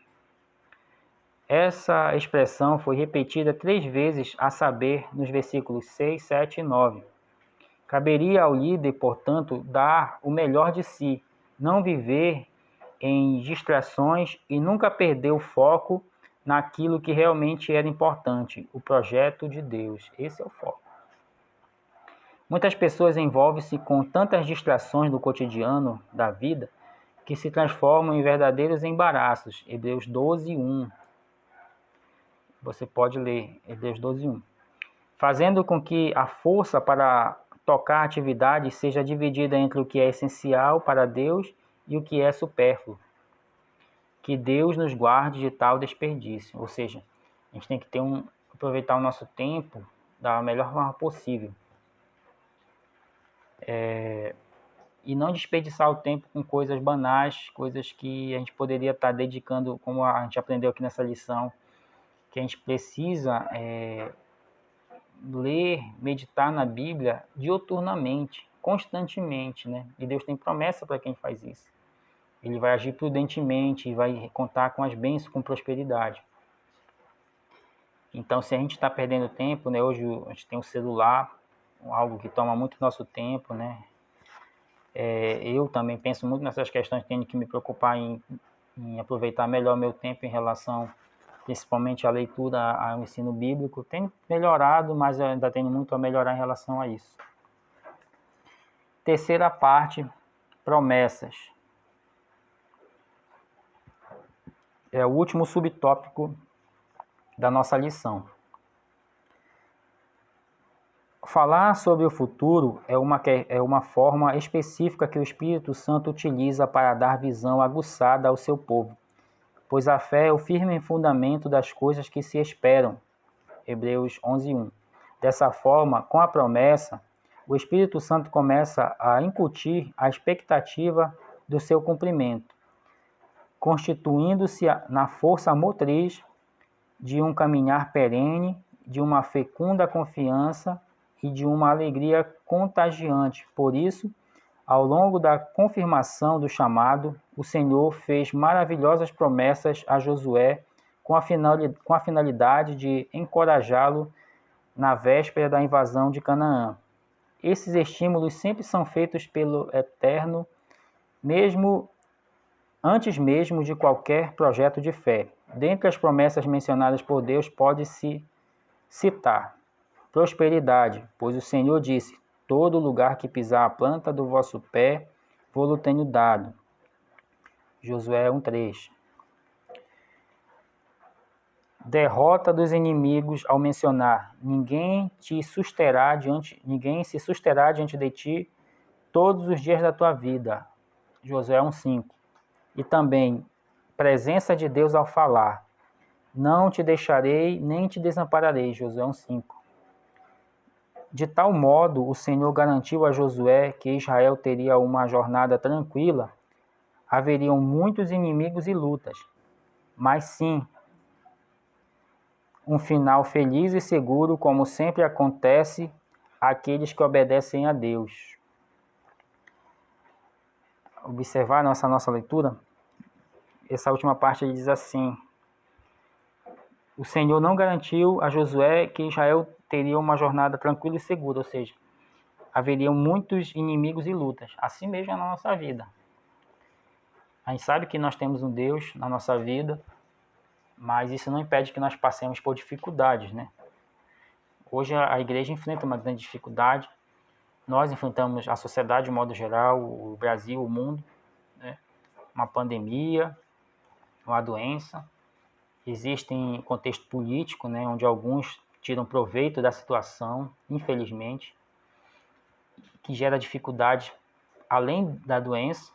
Essa expressão foi repetida 3 vezes, a saber, nos versículos 6, 7 e 9. Caberia ao líder, portanto, dar o melhor de si, não viver em distrações e nunca perder o foco naquilo que realmente era importante, o projeto de Deus. Esse é o foco. Muitas pessoas envolvem-se com tantas distrações do cotidiano da vida que se transformam em verdadeiros embaraços. Hebreus 12:1. Você pode ler Hebreus 12:1. Fazendo com que a força para tocar a atividade seja dividida entre o que é essencial para Deus e o que é supérfluo. Que Deus nos guarde de tal desperdício. Ou seja, a gente tem que aproveitar o nosso tempo da melhor forma possível. E não desperdiçar o tempo com coisas banais, coisas que a gente poderia estar dedicando, como a gente aprendeu aqui nessa lição, que a gente precisa ler, meditar na Bíblia diuturnamente, constantemente, né? E Deus tem promessa para quem faz isso. Ele vai agir prudentemente e vai contar com as bênçãos, com prosperidade. Então, se a gente está perdendo tempo, né? Hoje a gente tem o celular, algo que toma muito nosso tempo, né? Eu também penso muito nessas questões, tenho que me preocupar em aproveitar melhor meu tempo em relação, principalmente à leitura, ao ensino bíblico. Tenho melhorado, mas eu ainda tenho muito a melhorar em relação a isso. Terceira parte, promessas. É o último subtópico da nossa lição. Falar sobre o futuro é uma forma específica que o Espírito Santo utiliza para dar visão aguçada ao seu povo, pois a fé é o firme fundamento das coisas que se esperam. Hebreus 11:1. Dessa forma, com a promessa, o Espírito Santo começa a incutir a expectativa do seu cumprimento, constituindo-se na força motriz de um caminhar perene, de uma fecunda confiança e de uma alegria contagiante. Por isso, ao longo da confirmação do chamado, o Senhor fez maravilhosas promessas a Josué com a finalidade de encorajá-lo na véspera da invasão de Canaã. Esses estímulos sempre são feitos pelo Eterno, antes mesmo de qualquer projeto de fé. Dentre as promessas mencionadas por Deus, pode-se citar prosperidade, pois o Senhor disse: todo lugar que pisar a planta do vosso pé, vou-lo tenho dado. Josué 1:3. Derrota dos inimigos ao mencionar: ninguém se susterá diante de ti todos os dias da tua vida. Josué 1:5. E também presença de Deus ao falar: não te deixarei nem te desampararei. Josué 1:5. De tal modo, o Senhor garantiu a Josué que Israel teria uma jornada tranquila. Haveriam muitos inimigos e lutas, mas sim um final feliz e seguro, como sempre acontece àqueles que obedecem a Deus. Observar nossa leitura, essa última parte ele diz assim: o Senhor não garantiu a Josué que Israel teria uma jornada tranquila e segura, ou seja, haveriam muitos inimigos e lutas. Assim mesmo é na nossa vida. A gente sabe que nós temos um Deus na nossa vida, mas isso não impede que nós passemos por dificuldades, né? Hoje a igreja enfrenta uma grande dificuldade. Nós enfrentamos a sociedade de modo geral, o Brasil, o mundo, né? Uma pandemia, uma doença. Existem contexto político, né, onde alguns tiram proveito da situação, infelizmente, que gera dificuldade além da doença,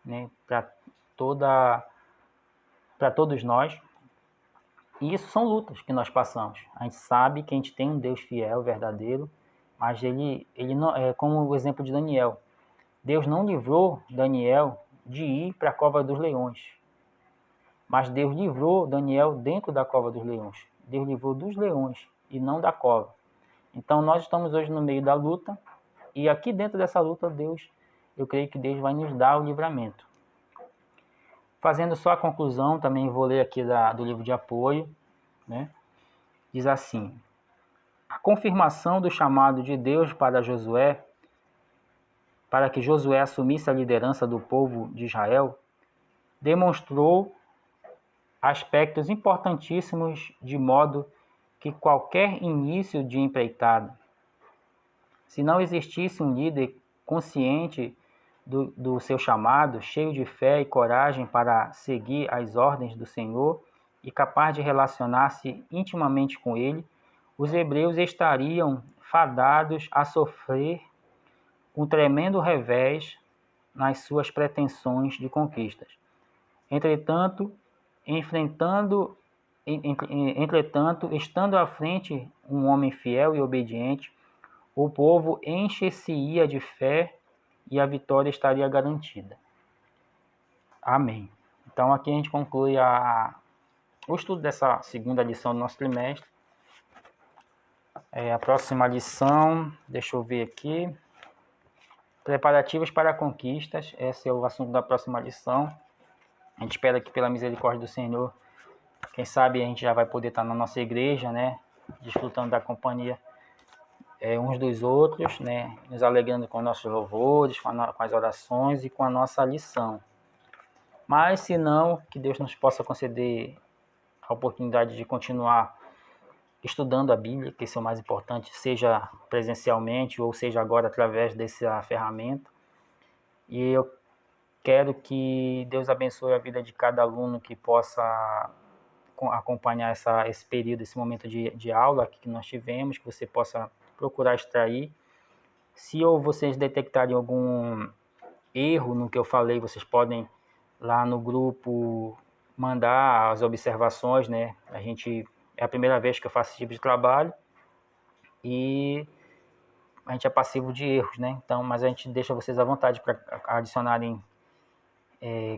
né, para todos nós. E isso são lutas que nós passamos. A gente sabe que a gente tem um Deus fiel, verdadeiro, mas ele não é como o exemplo de Daniel. Deus não livrou Daniel de ir para a cova dos leões. Mas Deus livrou Daniel dentro da cova dos leões. Deus livrou dos leões e não da cova. Então nós estamos hoje no meio da luta e aqui dentro dessa luta eu creio que Deus vai nos dar o livramento. Fazendo só a conclusão, também vou ler aqui do livro de apoio, né? Diz assim: a confirmação do chamado de Deus para Josué, para que Josué assumisse a liderança do povo de Israel, demonstrou aspectos importantíssimos, de modo que qualquer início de empreitada, se não existisse um líder consciente do seu chamado, cheio de fé e coragem para seguir as ordens do Senhor e capaz de relacionar-se intimamente com Ele, os hebreus estariam fadados a sofrer um tremendo revés nas suas pretensões de conquistas. Entretanto, estando à frente um homem fiel e obediente, o povo encher-se-ia de fé e a vitória estaria garantida. Amém. Então aqui a gente conclui o estudo dessa segunda lição do nosso trimestre. A próxima lição, deixa eu ver aqui. Preparativos para conquistas, esse é o assunto da próxima lição. A gente espera que pela misericórdia do Senhor, quem sabe a gente já vai poder estar na nossa igreja, né? Desfrutando da companhia uns dos outros, né? Nos alegrando com nossos louvores, com as orações e com a nossa lição. Mas se não, que Deus nos possa conceder a oportunidade de continuar estudando a Bíblia, que isso é o mais importante, seja presencialmente ou seja agora através dessa ferramenta. E eu quero que Deus abençoe a vida de cada aluno que possa acompanhar esse período, esse momento de aula que nós tivemos, que você possa procurar extrair. Se ou vocês detectarem algum erro no que eu falei, vocês podem lá no grupo mandar as observações, né? É a primeira vez que eu faço esse tipo de trabalho e a gente é passivo de erros, né? Então, mas a gente deixa vocês à vontade para adicionarem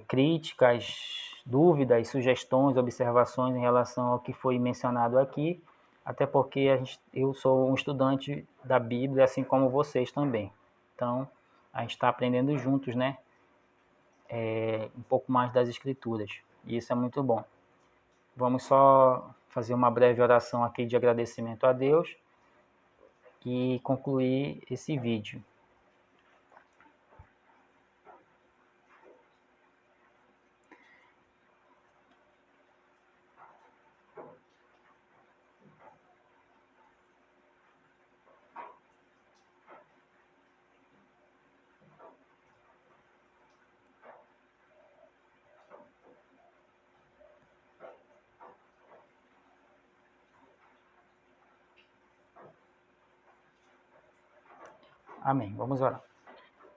críticas, dúvidas, sugestões, observações em relação ao que foi mencionado aqui, até porque eu sou um estudante da Bíblia, assim como vocês também. Então, a gente está aprendendo juntos, né? Um pouco mais das Escrituras, e isso é muito bom. Vamos só fazer uma breve oração aqui de agradecimento a Deus e concluir esse vídeo. Amém. Vamos orar.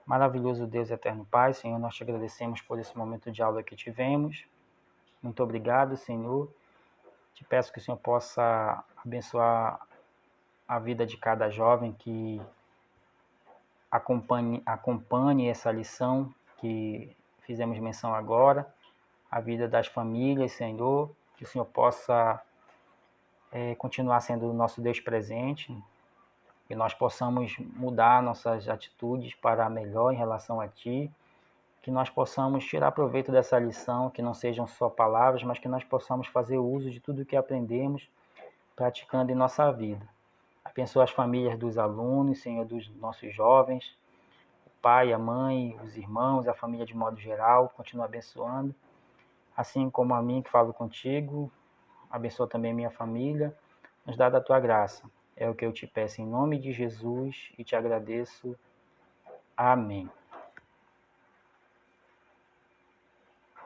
Maravilhoso Deus, eterno Pai, Senhor, nós te agradecemos por esse momento de aula que tivemos. Muito obrigado, Senhor. Te peço que o Senhor possa abençoar a vida de cada jovem que acompanhe essa lição que fizemos menção agora, a vida das famílias, Senhor, que o Senhor possa continuar sendo o nosso Deus presente, que nós possamos mudar nossas atitudes para melhor em relação a Ti, que nós possamos tirar proveito dessa lição, que não sejam só palavras, mas que nós possamos fazer uso de tudo que aprendemos, praticando em nossa vida. Abençoa as famílias dos alunos, Senhor, dos nossos jovens, o pai, a mãe, os irmãos, a família de modo geral, continua abençoando, assim como a mim que falo contigo, abençoa também minha família, nos dá da tua graça. É o que eu te peço em nome de Jesus e te agradeço. Amém.